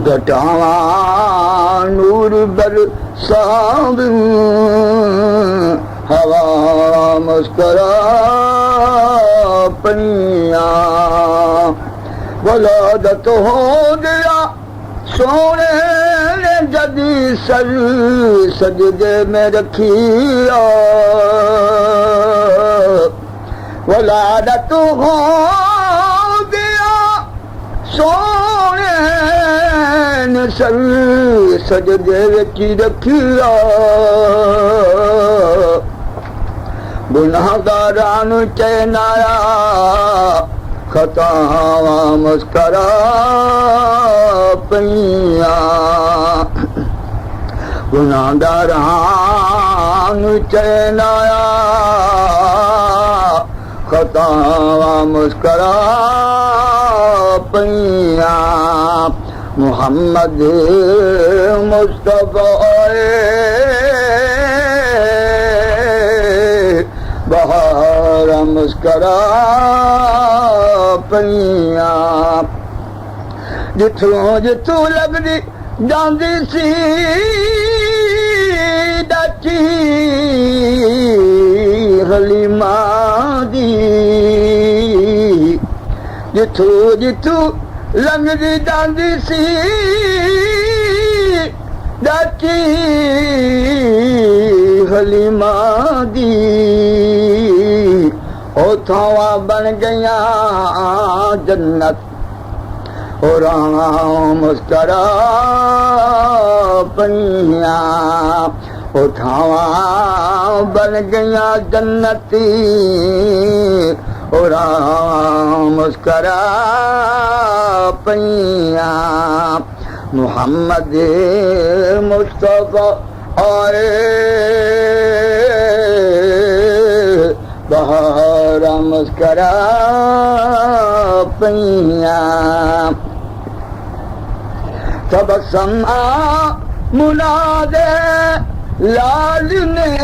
घटावा नूर बरसाव हवा मुस्करा पनिया वलादत हो गया सोने ने जदी सर सजदे में रखिया वलादत हो गया सोने ने सर सजदे विच रखिया गुनाहगारां नूं चैनाया खतावा मुस्करा पईया गुनाहगारां नूं चैनाया खतावा मुस्करा पईया मुहम्मद मुस्तफा बहार मुस्करा पईया जिथों जिथों लगदी जांदी सी डाची हलीमा दी जिथों जिथों लगदी जांदी सी डाची हलीमा दी ओथावा बन गया जन्नत और मुस्करा पईया ओथावा बन गया जन्नती और मुस्करा पईया मुहम्मद मुस्तफा आए बहार मुस्करा पईया तबस्सुम मुनादे लाल ने